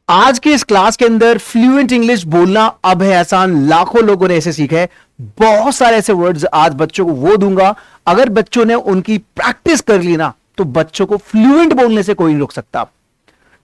आज की इस क्लास के अंदर फ्लुएंट इंग्लिश बोलना अब है आसान। लाखों लोगों ने ऐसे सीखा है। बहुत सारे ऐसे वर्ड्स आज बच्चों को वो दूंगा, अगर बच्चों ने उनकी प्रैक्टिस कर ली ना तो बच्चों को फ्लुएंट बोलने से कोई नहीं रोक सकता।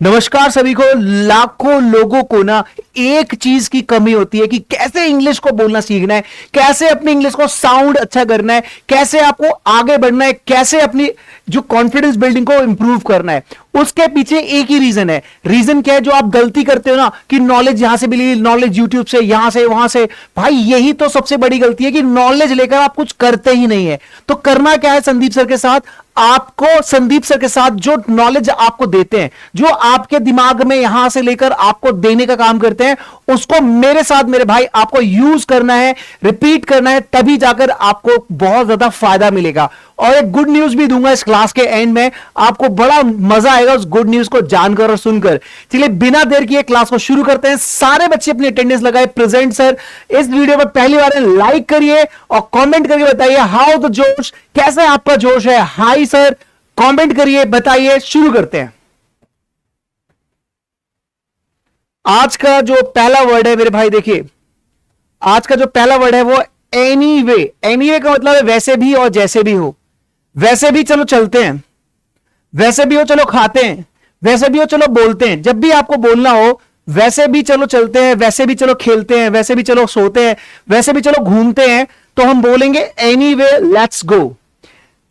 नमस्कार सभी को। लाखों लोगों को ना एक चीज की कमी होती है कि कैसे इंग्लिश को बोलना सीखना है, कैसे अपनी इंग्लिश को साउंड अच्छा करना है, कैसे आपको आगे बढ़ना है, कैसे अपनी जो कॉन्फिडेंस बिल्डिंग को इंप्रूव करना है। उसके पीछे एक ही रीजन है। रीजन क्या है? जो आप गलती करते हो ना कि नॉलेज यहां से मिली, नॉलेज यूट्यूब से, यहां से वहां से। भाई यही तो सबसे बड़ी गलती है कि नॉलेज लेकर आप कुछ करते ही नहीं है। तो करना क्या है संदीप सर के साथ? आपको संदीप सर के साथ जो नॉलेज आपको देते हैं, जो आपके दिमाग में यहां से लेकर आपको देने का काम करते हैं, उसको मेरे साथ मेरे भाई आपको यूज करना है, रिपीट करना है, तभी जाकर आपको बहुत ज्यादा फायदा मिलेगा। और एक गुड न्यूज भी दूंगा इस क्लास के एंड में, आपको बड़ा मजा आएगा उस गुड न्यूज को जानकर और सुनकर। चलिए बिना देर किए क्लास को शुरू करते हैं। सारे बच्चे अपनी अटेंडेंस लगाए। Present sir. इस वीडियो में पहली बार लाइक करिए और कमेंट करके बताइए हाउ द जोश, कैसे आपका जोश है। हाय सर, कमेंट करिए, बताइए। शुरू करते हैं। आज का जो पहला वर्ड है मेरे भाई, देखिए आज का जो पहला वर्ड है वो एनीवे। एनीवे का मतलब है वैसे भी और जैसे भी हो। वैसे भी चलो चलते हैं, वैसे भी हो चलो खाते हैं, वैसे भी हो चलो बोलते हैं। जब भी आपको बोलना हो वैसे भी चलो चलते हैं, वैसे भी चलो खेलते हैं, वैसे भी चलो सोते हैं, वैसे भी चलो घूमते हैं, तो हम बोलेंगे एनीवे लेट्स गो।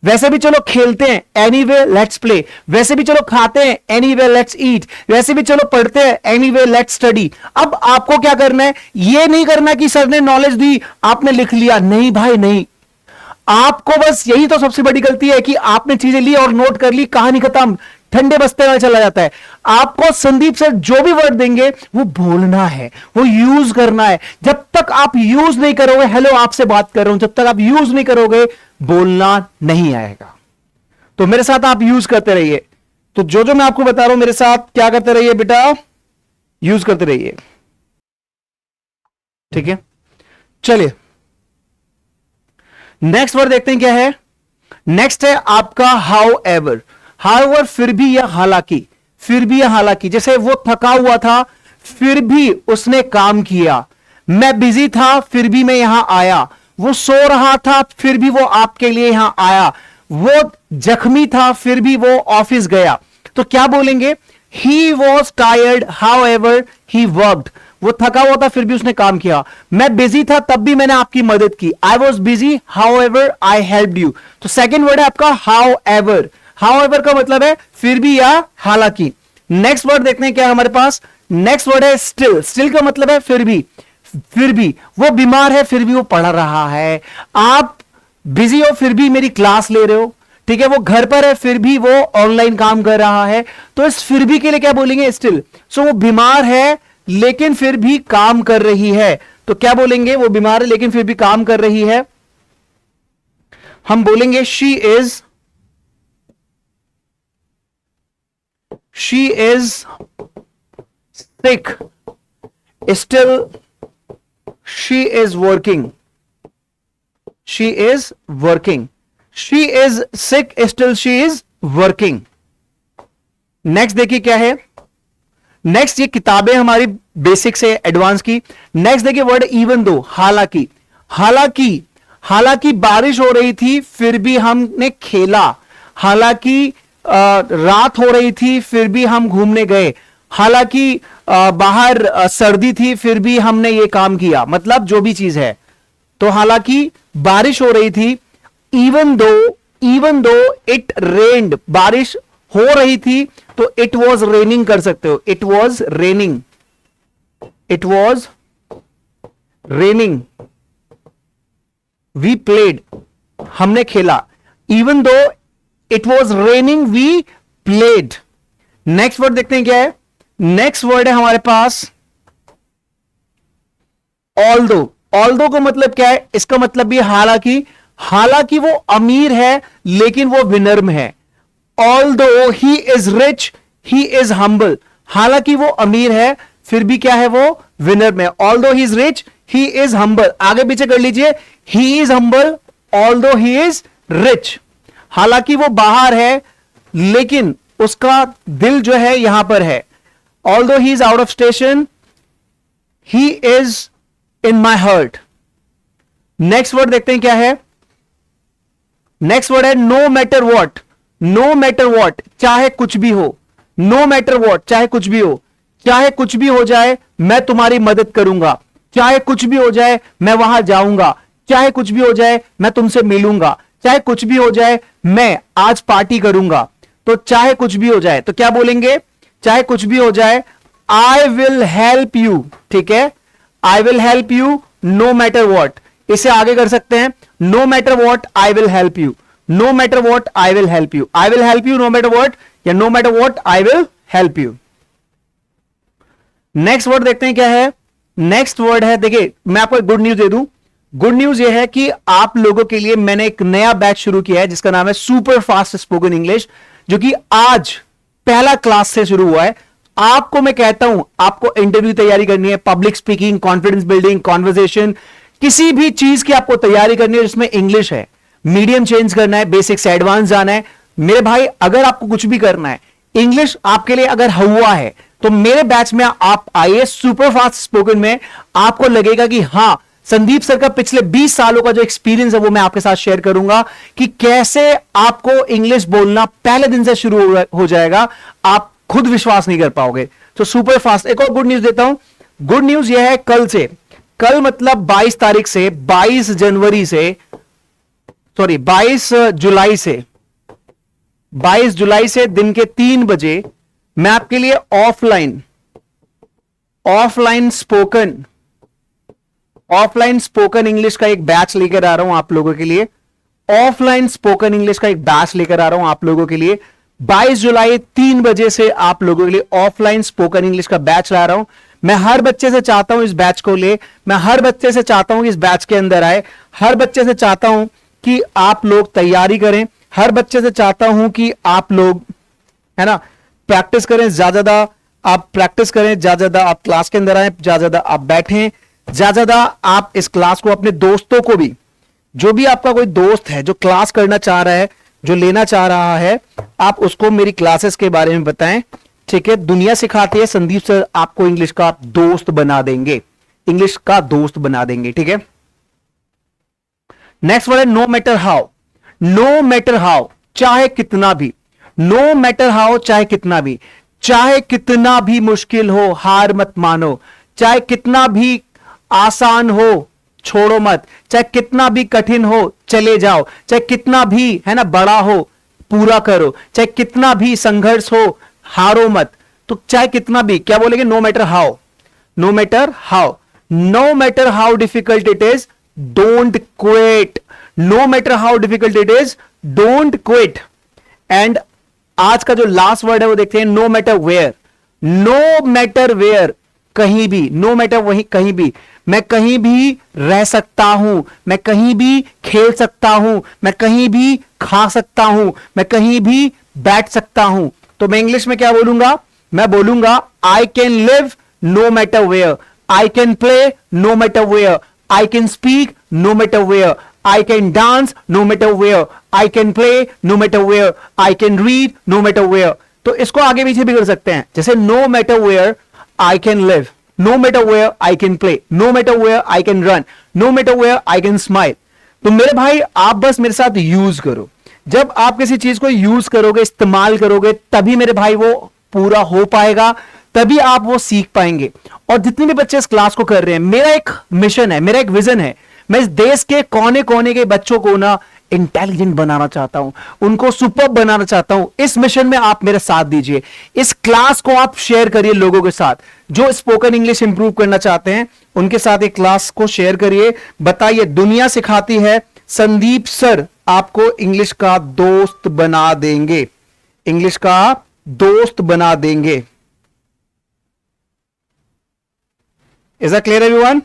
वैसे भी चलो खेलते हैं, एनीवे लेट्स प्ले। वैसे भी चलो खाते हैं, एनीवे लेट्स ईट। वैसे भी चलो पढ़ते हैं, एनीवे लेट्स स्टडी। अब आपको क्या करना है? ये नहीं करना कि सर ने नॉलेज दी आपने लिख लिया। नहीं भाई नहीं, आपको बस यही तो सबसे बड़ी गलती है कि आपने चीजें ली और नोट कर ली, कहानी खत्म, ठंडे बस्ते में चला जाता है। आपको संदीप सर जो भी वर्ड देंगे वो बोलना है, वो यूज करना है। जब तक आप यूज नहीं करोगे, हेलो आपसे बात कर रहा हूं, जब तक आप यूज नहीं करोगे बोलना नहीं आएगा। तो मेरे साथ आप यूज करते रहिए। तो जो जो मैं आपको बता रहा हूं मेरे साथ क्या करते रहिए बेटा, यूज करते रहिए। ठीक है, चलिए नेक्स्ट वर्ड देखते हैं क्या है। नेक्स्ट है आपका हाउ एवर। हाउ एवर फिर भी या हालांकि, फिर भी या हालांकि। जैसे वो थका हुआ था फिर भी उसने काम किया। मैं बिजी था फिर भी मैं यहां आया। वो सो रहा था फिर भी वो आपके लिए यहां आया। वो जख्मी था फिर भी वो ऑफिस गया। तो क्या बोलेंगे? He was tired how ever he worked. वो थका हुआ था फिर भी उसने काम किया। मैं बिजी था तब भी मैंने आपकी मदद की। I was busy how ever I help you. तो सेकेंड वर्ड है आपका हाउ एवर। हाउ एवर का मतलब है फिर भी या हालांकि। नेक्स्ट वर्ड देखते हैं क्या है हमारे पास। नेक्स्ट वर्ड है स्टिल। स्टिल का मतलब है फिर भी। फिर भी वो बीमार है फिर भी वो पढ़ रहा है। आप बिजी हो फिर भी मेरी क्लास ले रहे हो। ठीक है, वो घर पर है फिर भी वो ऑनलाइन काम कर रहा है। तो इस फिर भी के लिए क्या बोलेंगे? स्टिल। सो वो बीमार है लेकिन फिर भी काम कर रही है। तो क्या बोलेंगे? वो बीमार है लेकिन फिर भी काम कर रही है। हम बोलेंगे she is sick still she is working. She is working. She is sick still she is working. Next देखिए क्या है। नेक्स्ट ये किताबें हमारी बेसिक से एडवांस की। नेक्स्ट देखिए वर्ड इवन दो। हालांकि। हालांकि, हालांकि बारिश हो रही थी फिर भी हमने खेला। हालांकि रात हो रही थी फिर भी हम घूमने गए। हालांकि बाहर सर्दी थी फिर भी हमने ये काम किया। मतलब जो भी चीज है। तो हालांकि बारिश हो रही थी, इवन दो इट रेन्ड। बारिश हो रही थी तो इट वॉज रेनिंग कर सकते हो। It was raining. It was raining. We played, हमने खेला। Even though it was raining we played. Next word देखते हैं क्या है। नेक्स्ट वर्ड है हमारे पास ऑल्दो। ऑल्दो का मतलब क्या है? इसका मतलब भी हालांकि। हालांकि वो अमीर है लेकिन वो विनम्र है। Although he is rich he is humble. हालांकि वो अमीर है फिर भी क्या है? वो विनम्र है। Although he is rich he is humble. आगे पीछे कर लीजिए। He is humble although he is rich. हालांकि वो बाहर है लेकिन उसका दिल जो है यहां पर है। Although he is out of station, he is in my heart. Next word देखते हैं क्या है। नेक्स्ट वर्ड है no matter what. No matter what, चाहे कुछ भी हो। नो मैटर वॉट, चाहे कुछ भी हो। चाहे कुछ भी हो जाए मैं तुम्हारी मदद करूंगा। चाहे कुछ भी हो जाए मैं वहां जाऊंगा। चाहे कुछ भी हो जाए मैं तुमसे मिलूंगा। चाहे कुछ भी हो जाए मैं आज पार्टी करूंगा। तो चाहे कुछ भी हो जाए तो क्या बोलेंगे, चाहे कुछ भी हो जाए आई विल हेल्प यू। ठीक है, I will help you no matter what. इसे आगे कर सकते हैं, no matter what I will help you. No matter what I will help you. I will help you no matter what, या no matter what I will help you. Next word देखते हैं क्या है। नेक्स्ट वर्ड है, देखिए मैं आपको एक गुड न्यूज दे दूं। गुड न्यूज यह है कि आप लोगों के लिए मैंने एक नया बैच शुरू किया है जिसका नाम है सुपर फास्ट स्पोकन इंग्लिश, जो कि आज पहला क्लास से शुरू हुआ है। आपको मैं कहता हूं, आपको इंटरव्यू तैयारी करनी है, public speaking, confidence building, conversation, किसी भी चीज की आपको तैयारी करनी है जिसमें इंग्लिश है, मीडियम चेंज करना है, बेसिक से एडवांस जाना है। मेरे भाई अगर आपको कुछ भी करना है, इंग्लिश आपके लिए अगर हुआ है तो मेरे बैच में आप आइए। सुपर फास्ट स्पोकन में आपको लगेगा कि हां, संदीप सर का पिछले 20 सालों का जो एक्सपीरियंस है वो मैं आपके साथ शेयर करूंगा कि कैसे आपको इंग्लिश बोलना पहले दिन से शुरू हो जाएगा। आप खुद विश्वास नहीं कर पाओगे। तो सुपर फास्ट। एक और गुड न्यूज देता हूं। गुड न्यूज यह है कल से, कल मतलब 22 तारीख से, 22 जनवरी से, सॉरी 22 जुलाई से, 22 जुलाई से दिन के 3 बजे मैं आपके लिए ऑफलाइन स्पोकन इंग्लिश का एक बैच लेकर आ रहा हूं आप लोगों के लिए। ऑफलाइन स्पोकन इंग्लिश का एक बैच लेकर आ रहा हूं आप लोगों के लिए। 22 जुलाई 3 बजे से आप लोगों के लिए ऑफलाइन स्पोकन इंग्लिश का बैच ला रहा हूं। मैं हर बच्चे से चाहता हूं इस बैच को ले, मैं हर बच्चे से चाहता हूं कि इस बैच के अंदर आए, हर बच्चे से चाहता हूं कि आप लोग तैयारी करें, हर बच्चे से चाहता हूं कि आप लोग, है ना, प्रैक्टिस करें, ज्यादा आप प्रैक्टिस करें, ज्यादा आप क्लास के अंदर आए, ज्यादा आप बैठें, ज्यादा आप इस क्लास को अपने दोस्तों को भी, जो भी आपका कोई दोस्त है जो क्लास करना चाह रहा है, जो लेना चाह रहा है, आप उसको मेरी क्लासेस के बारे में बताएं। ठीक है, दुनिया सिखाती है, संदीप सर आपको इंग्लिश का दोस्त बना देंगे, इंग्लिश का दोस्त बना देंगे। ठीक है, नेक्स्ट वर्ड है no matter how. No matter how, चाहे कितना भी, नो मैटर हाउ, चाहे कितना भी, चाहे कितना भी मुश्किल हो हार मत मानो, चाहे कितना भी आसान हो छोड़ो मत, चाहे कितना भी कठिन हो चले जाओ, चाहे कितना भी, है ना, बड़ा हो पूरा करो, चाहे कितना भी संघर्ष हो हारो मत। तो चाहे कितना भी, क्या बोलेंगे, no matter how. No matter how, no matter how difficult it is don't quit. No matter how difficult it is don't quit. And आज का जो लास्ट वर्ड है वो देखते हैं, no matter where. No matter where, कहीं भी, no matter वहीं, कहीं भी, मैं कहीं भी रह सकता हूं, मैं कहीं भी खेल सकता हूं, मैं कहीं भी खा सकता हूं, मैं कहीं भी बैठ सकता हूं। तो मैं इंग्लिश में क्या बोलूंगा, मैं बोलूंगा I can live no matter where, I can play no matter where, I can speak no matter where, I can dance no matter where, I can play no matter where, I can read no matter where। तो इसको आगे पीछे भी कर सकते हैं, जैसे no matter where I can live, no matter where I can play, no matter where I can run, no matter where I can smile। तो मेरे भाई आप बस मेरे साथ यूज करो। जब आप किसी चीज को यूज करोगे, इस्तेमाल करोगे, तभी मेरे भाई वो पूरा हो पाएगा, तभी आप वो सीख पाएंगे। और जितने भी बच्चे इस क्लास को कर रहे हैं, मेरा एक मिशन है, मेरा एक विजन है, मैं इस देश के कोने कोने के बच्चों को ना इंटेलिजेंट बनाना चाहता हूं, उनको सुपर बनाना चाहता हूं। इस मिशन में आप मेरा साथ दीजिए, इस क्लास को आप शेयर करिए लोगों के साथ, जो स्पोकन इंग्लिश इंप्रूव करना चाहते हैं उनके साथ एक क्लास को शेयर करिए। बताइए, दुनिया सिखाती है, संदीप सर आपको इंग्लिश का दोस्त बना देंगे, इंग्लिश का दोस्त बना देंगे। Is that clear everyone?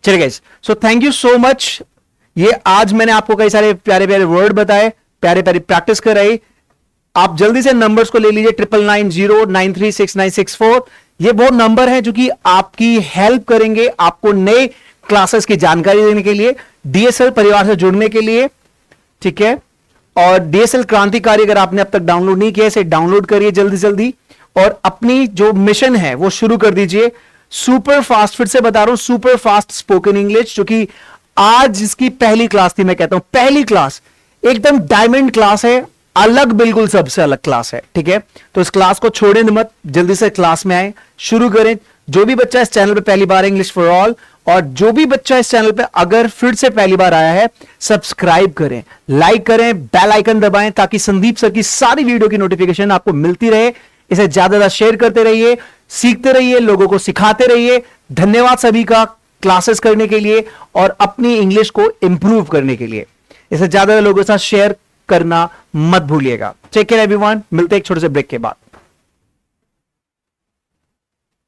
चलिए guys, so thank you so much. ये आज मैंने आपको कई सारे प्यारे प्यारे वर्ड बताए, प्यारे प्यारे प्रैक्टिस कराई। आप जल्दी से नंबर्स को ले लीजिए, 9990936964। ये वो नंबर है जो कि आपकी हेल्प करेंगे, आपको नए क्लासेस की जानकारी देने के लिए, डीएसएल परिवार से जुड़ने के लिए। ठीक है, और डीएसएल क्रांतिकारी अगर आपने अब तक डाउनलोड नहीं किया, इसे डाउनलोड करिए जल्दी जल्दी। और अपनी जो मिशन है वो शुरू कर दीजिए। सुपर फास्ट, फिर से बता रहा हूं, सुपर फास्ट स्पोकन इंग्लिश, जो कि आज इसकी पहली क्लास थी। मैं कहता हूं पहली क्लास, एकदम डायमंड क्लास है, अलग, बिल्कुल सबसे अलग क्लास है, ठीक है। तो इस क्लास को छोड़ें मत, जल्दी से क्लास में आए, शुरू करें। जो भी बच्चा इस चैनल पे पहली बार, इंग्लिश फॉर ऑल, और जो भी बच्चा इस चैनल पे अगर फिर से पहली बार आया है, सब्सक्राइब करें, लाइक करें, बेल आइकन दबाएं, ताकि संदीप सर की सारी वीडियो की नोटिफिकेशन आपको मिलती रहे। इसे ज्यादा ज्यादा शेयर करते रहिए, सीखते रहिए, लोगों को सिखाते रहिए। धन्यवाद सभी का क्लासेस करने के लिए और अपनी इंग्लिश को इंप्रूव करने के लिए। इसे ज्यादा लोगों के साथ शेयर करना मत भूलिएगा। टेक केयर एवरीवन, मिलते हैं एक छोटे से ब्रेक के बाद।